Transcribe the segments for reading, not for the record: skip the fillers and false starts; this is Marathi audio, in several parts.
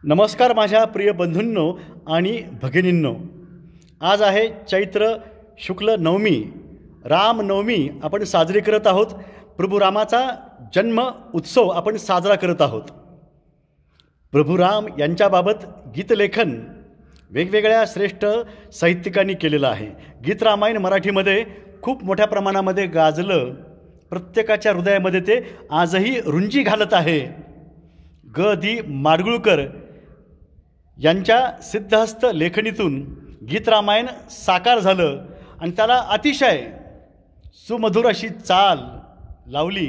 नमस्कार माझ्या प्रिय बंधूंनो आणि भगिनींनो, आज आहे चैत्र शुक्ल नवमी, रामनवमी आपण साजरी करत आहोत. प्रभू रामाचा जन्म उत्सव आपण साजरा करत आहोत. प्रभू राम यांच्याबाबत गीतलेखन वेगवेगळ्या श्रेष्ठ साहित्यिकांनी केलेलं आहे. गीत रामायण मराठीमध्ये खूप मोठ्या प्रमाणामध्ये गाजलं. प्रत्येकाच्या हृदयामध्ये ते आजही रुंजी घालत आहे. ग दी माडगुळकर यांच्या सिद्धहस्त लेखणीतून गीत रामायण साकार झालं आणि त्याला अतिशय सुमधुर अशी चाल लावली,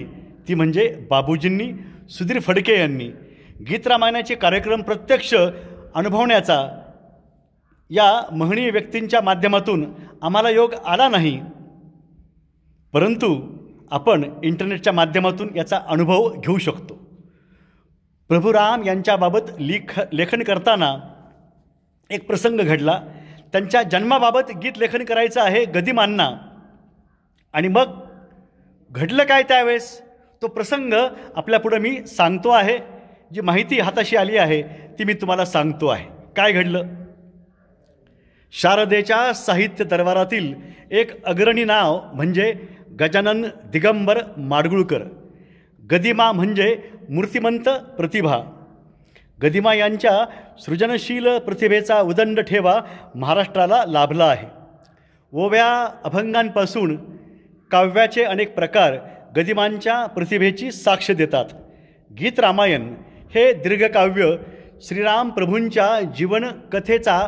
ती म्हणजे बाबूजींनी, सुधीर फडके यांनी. गीत रामायणाचे कार्यक्रम प्रत्यक्ष अनुभवण्याचा या महनीय व्यक्तींच्या माध्यमातून आम्हाला योग आला नाही, परंतु आपण इंटरनेटच्या माध्यमातून याचा अनुभव घेऊ शकतो. प्रभू राम यांच्याबाबत लेखन करताना एक प्रसंग घडला. त्यांच्या जन्माबाबत गीत लेखन करायचं आहे गदिमांना, आणि मग घडलं काय त्यावेळेस तो प्रसंग आपल्यापुढं मी सांगतो आहे. जी माहिती हाताशी आली आहे ती मी तुम्हाला सांगतो आहे. काय घडलं? शारदेच्या साहित्य दरबारातील एक अग्रणी नाव म्हणजे गजानन दिगंबर माडगुळकर. गदिमा म्हणजे मूर्तिमंत प्रतिभा. गदिमा यांच्या सृजनशील प्रतिभेचा उदंड ठेवा महाराष्ट्राला लाभला आहे. ओव्या अभंगांपासून काव्याचे अनेक प्रकार गदिमांच्या प्रतिभेची साक्ष देतात. गीत रामायण हे दीर्घकाव्य श्रीराम प्रभूंच्या जीवनकथेचा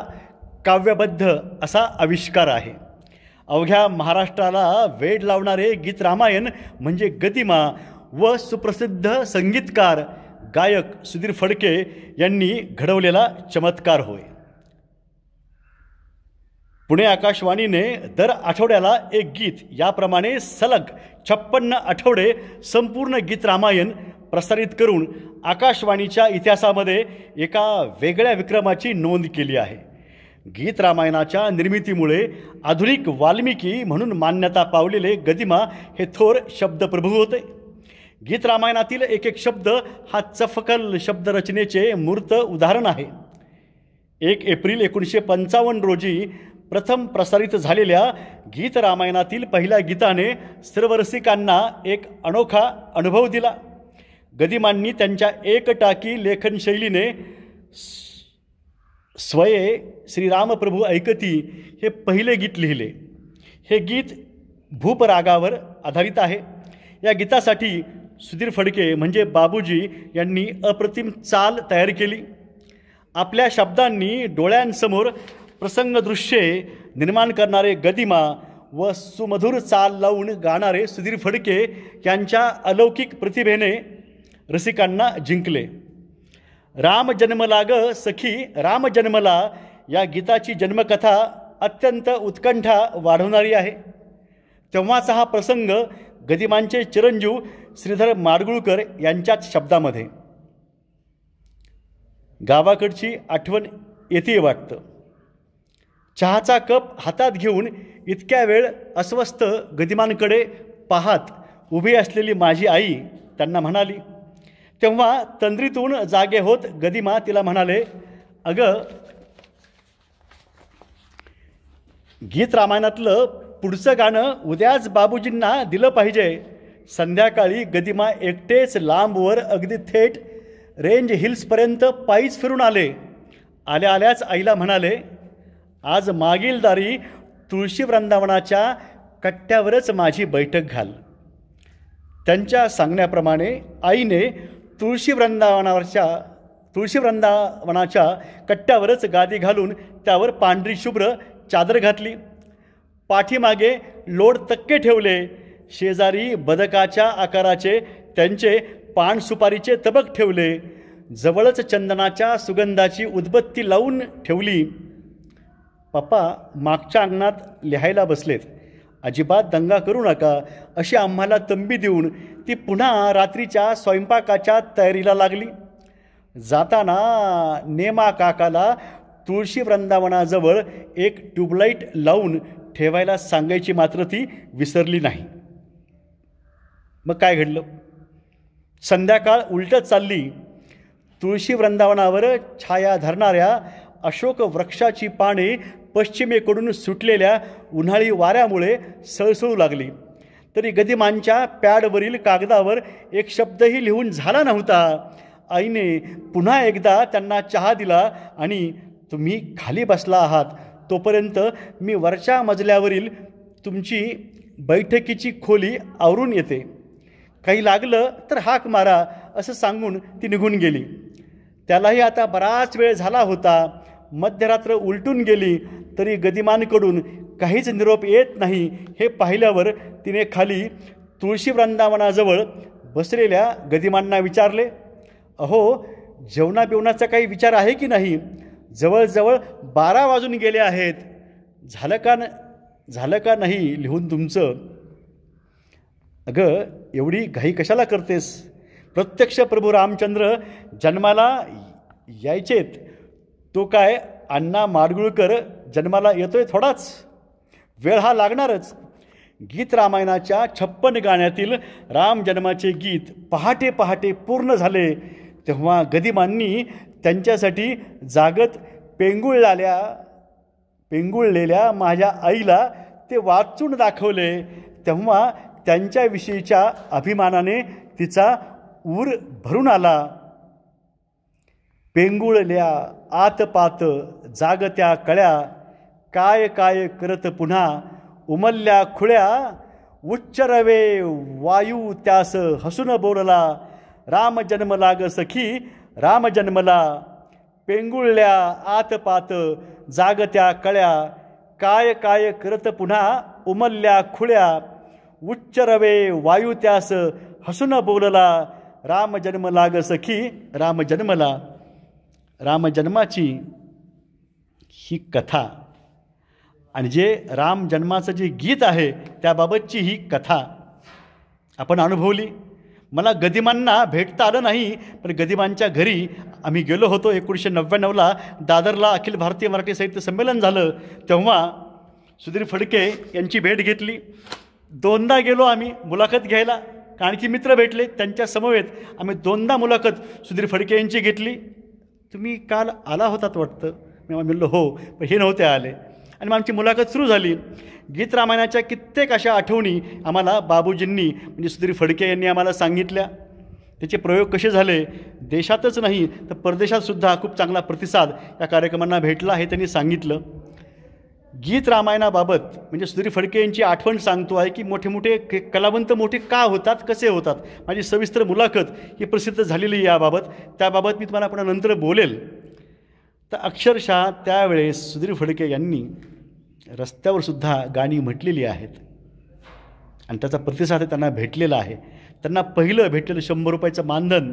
काव्यबद्ध असा आविष्कार आहे. अवघ्या महाराष्ट्राला वेड लावणारे गीत रामायण म्हणजे गदिमा व सुप्रसिद्ध संगीतकार गायक सुधीर फडके यांनी घडवलेला चमत्कार होय. पुणे आकाशवाणीने दर आठवड्याला एक गीत याप्रमाणे सलग 56 आठवडे संपूर्ण गीत रामायण प्रसारित करून आकाशवाणीच्या इतिहासामध्ये एका वेगळ्या विक्रमाची नोंद केली आहे. गीत रामायणाच्या निर्मितीमुळे आधुनिक वाल्मिकी म्हणून मान्यता पावलेले गदिमा हे थोर शब्दप्रभू होते. गीत रामायणातील एक एक शब्द हा चफकल शब्दरचनेचे मूर्त उदाहरण आहे. 1 एप्रिल 1955 रोजी प्रथम प्रसारित झालेल्या गीत रामायणातील पहिल्या गीताने सर्व रसिकांना एक अनोखा अनुभव दिला. गदिमांनी त्यांच्या एकटाकी लेखनशैलीने स्वये श्रीरामप्रभू ऐकती हे पहिले गीत लिहिले. हे गीत भूपरागावर आधारित आहे. या गीतासाठी सुधीर फडके म्हणजे बाबूजी यांनी अप्रतिम चाल तयार केली. आपल्या शब्दांनी डोळ्यांसमोर प्रसंगदृश्ये निर्माण करणारे गदिमा व सुमधुर चाल लावून गाणारे सुधीर फडके यांच्या अलौकिक प्रतिभेने रसिकांना जिंकले. राम जन्मला ग सखी राम जन्मला या गीताची जन्मकथा अत्यंत उत्कंठा वाढवणारी आहे. तेव्हाचा हा प्रसंग गदिमांचे चिरंजीव श्रीधर माडगुळकर यांच्याच शब्दामध्ये. गावाकडची आठवण येते वाटतं. चहाचा कप हातात घेऊन इतक्या वेळ अस्वस्थ गदिमांकडे पाहत उभी असलेली माझी आई त्यांना म्हणाली. तेव्हा तंद्रीतून जागे होत गदिमा तिला म्हणाले, अगं, गीत रामायणातलं पुढचं गाणं उद्याच बाबूजींना दिलं पाहिजे. संध्याकाळी गदिमा एकटेच लांबवर अगदी थेट रेंज हिल्सपर्यंत पायीच फिरून आले. आल्या आल्याच आईला म्हणाले, आज मागील दारी तुळशी वृंदावनाच्या कट्ट्यावरच माझी बैठक घाल. त्यांच्या सांगण्याप्रमाणे आईने तुळशी वृंदावनाच्या कट्ट्यावरच गादी घालून त्यावर पांढरी शुभ्र चादर घातली. पाठीमागे लोड तक्के ठेवले. शेजारी बदकाच्या आकाराचे त्यांचे पान सुपारीचे तबक ठेवले. जवळच चंदनाच्या सुगंधाची उदबत्ती लावून ठेवली. पप्पा मागच्या अंगणात लिहायला बसलेत, अजिबात दंगा करू नका अशी आम्हाला तंबी देऊन ती पुन्हा रात्रीच्या स्वयंपाकाच्या तयारीला लागली. जाताना नेमा काकाला तुळशी वृंदावनाजवळ एक ट्यूबलाईट लावून ठेवायला सांगायची मात्र ती विसरली नाही. मग काय घडलं? संध्याकाळ उलटत चालली. तुळशी वृंदावनावर छाया धरणाऱ्या अशोक वृक्षाची पाने पश्चिमेकडून सुटलेल्या उन्हाळी वाऱ्यामुळे सळसळू लागली. तरी गदिमांच्या पॅडवरील कागदावर एक शब्दही लिहून झाला नव्हता. आईने पुन्हा एकदा त्यांना चहा दिला आणि तुम्ही खाली बसला आहात तोपर्यंत मी वरच्या मजल्यावरील तुमची बैठकीची खोली आवरून येते. काही लागलं तर हाक मारा असं सांगून ती निघून गेली. त्यालाही आता बराच वेळ झाला होता. मध्यरात्र उलटून गेली तरी गदिमांकडून काहीच निरोप येत नाही हे पाहिल्यावर तिने खाली तुळशी वृंदावनाजवळ बसलेल्या गदिमांना विचारले, अहो जेवणाबिवणाचा काही विचार आहे की नाही? जवळजवळ 12 वाजून गेले आहेत. झालं का नाही लिहून तुमचं? अगं एवढी घाई कशाला करतेस? प्रत्यक्ष प्रभू रामचंद्र जन्माला यायचेत. तो काय अण्णा माडगुळकर जन्माला येतोय थोडाच? वेळ हा लागणारच. गीत रामायणाच्या 56 गाण्यातील राम जन्माचे गीत पहाटे पहाटे पूर्ण झाले तेव्हा गदिमांनी त्यांच्यासाठी जागत पेंगुळलेल्या माझ्या आईला ते वाचून दाखवले. तेव्हा त्यांच्याविषयीच्या अभिमानाने तिचा ऊर भरून आला. पेंगुळल्या आतपात जागत्या कळ्या, काय काय करत पुन्हा उमलल्या खुळ्या, उच्चरवे वायू त्यास हसून बोलला, राम जन्मला ग सखी राम जन्मला. पेंगुळल्या आतपात जागत्या कळ्या, काय काय करत पुन्हा उमलल्या खुळ्या, उच्चरवे वायू त्यास हसून बोलला, राम जन्मला ग सखी राम जन्मला. रामजन्माची ही कथा आणि जे राम जन्माचं जे गीत आहे त्याबाबतची ही कथा आपण अनुभवली. मला गदिमांना भेटता आलं नाही, पण गदिमांच्या घरी आम्ही गेलो होतो. 1999ला दादरला अखिल भारतीय मराठी साहित्य संमेलन झालं तेव्हा सुधीर फडके यांची भेट घेतली. 2दा गेलो आम्ही मुलाखत घ्यायला. आणखी मित्र भेटले त्यांच्या समवेत आम्ही 2दा मुलाखत सुधीर फडके यांची घेतली. तुम्ही काल आला होतात वाटतं? मी म्हणलो हो, पण हे नव्हते आले. आणि मग आमची मुलाखत सुरू झाली. गीत रामायणाच्या कित्येक अशा आठवणी आम्हाला बाबूजींनी म्हणजे सुधीर फडके यांनी आम्हाला सांगितल्या. त्याचे प्रयोग कसे झाले, देशातच नाही तर परदेशातसुद्धा खूप चांगला प्रतिसाद या कार्यक्रमांना भेटला हे त्यांनी सांगितलं. गीत रामायणाबाबत म्हणजे सुधीर फडके यांची आठवण सांगतो आहे की मोठे मोठे कलावंत मोठे का होतात, कसे होतात. माझी सविस्तर मुलाखत ही प्रसिद्ध झालेली आहे याबाबत. त्याबाबत मी तुम्हाला पुन्हा नंतर बोलेल. तर अक्षरशः त्यावेळेस सुधीर फडके यांनी रस्त्यावर सुद्धा गाणी म्हटलेली आहेत आणि त्याचा प्रतिसाद त्यांना भेटलेला आहे. त्यांना पहिलं भेटलेलं 100 रुपयाचं मानधन,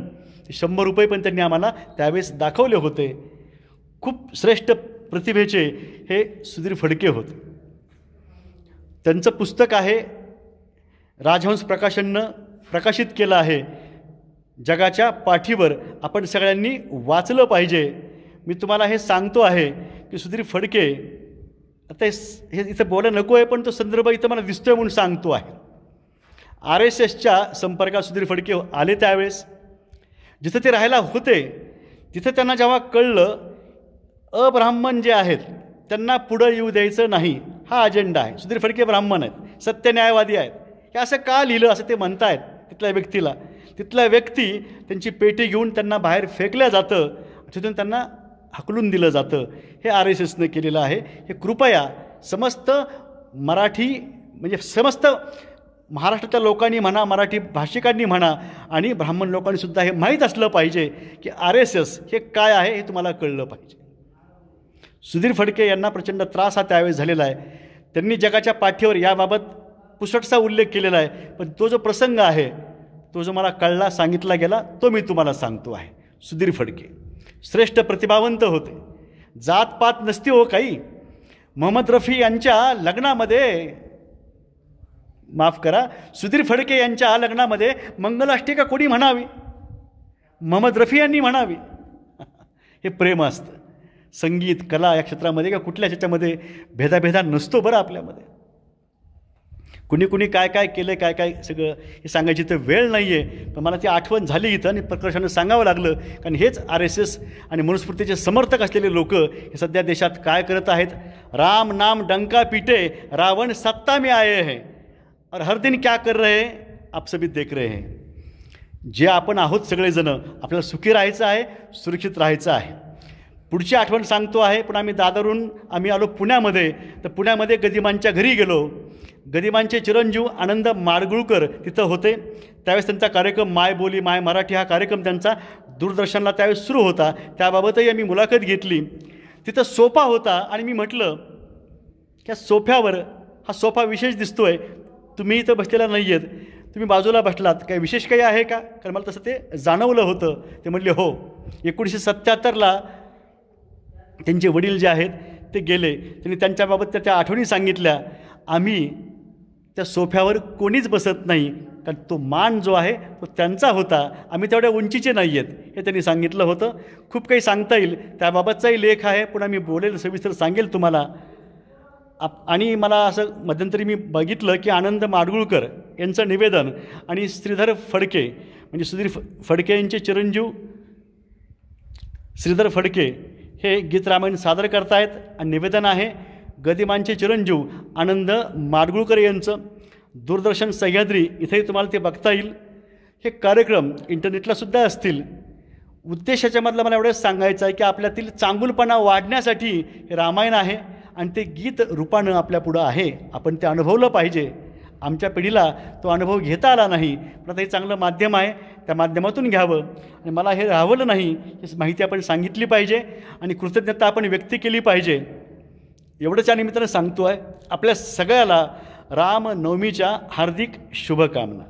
ते 100 रुपये पण त्यांनी आम्हाला त्यावेळेस दाखवले होते. खूप श्रेष्ठ प्रतिभेचे हे सुधीर फडके होते. त्यांचं पुस्तक आहे राजहंस प्रकाशननं प्रकाशित केलं आहे. जगाच्या पाठीवर आपण सगळ्यांनी वाचलं पाहिजे. मी तुम्हाला हे सांगतो आहे की सुधीर फडके, आता हे इथं बोलायला नको आहे पण तो संदर्भ इथं मला दिसतोय म्हणून सांगतो आहे. RSSच्या संपर्कात सुधीर फडके आले त्यावेळेस. जिथं ते राहायला होते तिथं त्यांना जेव्हा कळलं अब्राह्मण जे आहेत त्यांना पुढं येऊ द्यायचं नाही हा अजेंडा आहे. सुधीर फडके ब्राह्मण आहेत, सत्यन्यायवादी आहेत. हे असं का लिहिलं असं ते म्हणतायत तिथल्या व्यक्तीला. तिथला व्यक्ती त्यांची पेटी घेऊन त्यांना बाहेर फेकल्या जातं, तिथून त्यांना हकलून दिलं जातं. हे RSSनं केलेलं आहे. हे कृपया समस्त मराठी म्हणजे समस्त महाराष्ट्रातल्या लोकांनी म्हणा, मराठी भाषिकांनी म्हणा आणि ब्राह्मण लोकांनीसुद्धा हे माहीत असलं पाहिजे की RSS हे काय आहे हे तुम्हाला कळलं पाहिजे. सुधीर फडके यांना प्रचंड त्रास हा त्यावेळेस झालेला आहे. त्यांनी जगाच्या पाठीवर याबाबत पुसटसा उल्लेख केलेला आहे. पण तो जो प्रसंग आहे तो जो मला कळला, सांगितला गेला, तो मी तुम्हाला सांगतो आहे. सुधीर फडके श्रेष्ठ प्रतिभावंत होते. जातपात नसती हो काही. मोहम्मद रफी यांच्या लग्नामध्ये, माफ करा, सुधीर फडके यांच्या लग्नामध्ये मंगलाष्टिका कोणी म्हणावी? मोहम्मद रफी यांनी म्हणावी. हे प्रेम असतं. संगीत कला या क्षेत्रामध्ये किंवा कुठल्या ह्याच्यामध्ये भेदाभेदा नसतो बरं आपल्यामध्ये. कुणी कुणी काय काय केलं, काय काय सगळं हे सांगायची तर वेळ नाही आहे, पण मला ती आठवण झाली इथं आणि प्रकर्षानं सांगावं लागलं. कारण हेच RSS आणि मनुस्मृतीचे समर्थक असलेले लोक हे सध्या देशात काय करत आहेत. राम नाम डंका पिटे, रावण सत्ता में आए हैं और हर दिन क्या कर रहे हैं आप सभी देख रहे हैं. जे आपण आहोत सगळेजणं, आपल्याला सुखी राहायचं आहे, सुरक्षित राहायचं आहे. पुढची आठवण सांगतो आहे. पण आम्ही आलो पुण्यामध्ये. तर पुण्यामध्ये गदिमांच्या घरी गेलो. गदिमांचे चिरंजीव आनंद माडगुळकर तिथं होते. त्यावेळेस त्यांचा कार्यक्रम माय बोली माय मराठी हा कार्यक्रम त्यांचा दूरदर्शनला त्यावेळेस सुरू होता. त्याबाबतही आम्ही मुलाखत घेतली. तिथं सोफा होता आणि मी म्हटलं त्या सोफ्यावर, हा सोफा विशेष दिसतो आहे, तुम्ही इथं बसलेला नाही आहेत, तुम्ही बाजूला बसलात, काही विशेष काही आहे का? कारण मला तसं ते जाणवलं होतं. ते म्हटले हो. 1977ला त्यांचे वडील जे आहेत ते गेले. त्यांनी त्यांच्याबाबत त्या आठवणी सांगितल्या. आम्ही त्या सोफ्यावर कोणीच बसत नाही, कारण तो मान जो आहे तो त्यांचा होता, आम्ही तेवढ्या उंचीचे नाही आहेत, हे त्यांनी सांगितलं होतं. खूप काही सांगता येईल, त्याबाबतचाही लेख आहे, पण आम्ही बोलेल, सविस्तर सांगेल तुम्हाला. आणि मला असं मध्यंतरी मी बघितलं की आनंद माडगुळकर यांचं निवेदन आणि श्रीधर फडके, म्हणजे सुधीर फडके यांचे चिरंजीव श्रीधर फडके हे गीत रामायण सादर करतायत. आणि निवेदन आहे गदिमांचे चिरंजीव आनंद माडगुळकर यांचं. दूरदर्शन सह्याद्री इथेही तुम्हाला ते बघता येईल. हे कार्यक्रम इंटरनेटलासुद्धा असतील. उद्देशाच्यामधलं मला एवढंच सांगायचं आहे की आपल्यातील चांगुलपणा वाढण्यासाठी हे रामायण आहे आणि ते गीत रूपानं आपल्यापुढं आहे. आपण ते अनुभवलं पाहिजे. आमच्या पिढीला तो अनुभव घेता आला नाही, पण आता हे चांगलं माध्यम आहे, त्या माध्यमातून घ्यावं. आणि मला हे राहवलं नाही, ही माहिती आपण सांगितली पाहिजे आणि कृतज्ञता आपण व्यक्त केली पाहिजे. एवढंच या निमित्तानं सांगतो आहे. आपल्या सगळ्याला रामनवमीच्या हार्दिक शुभकामना.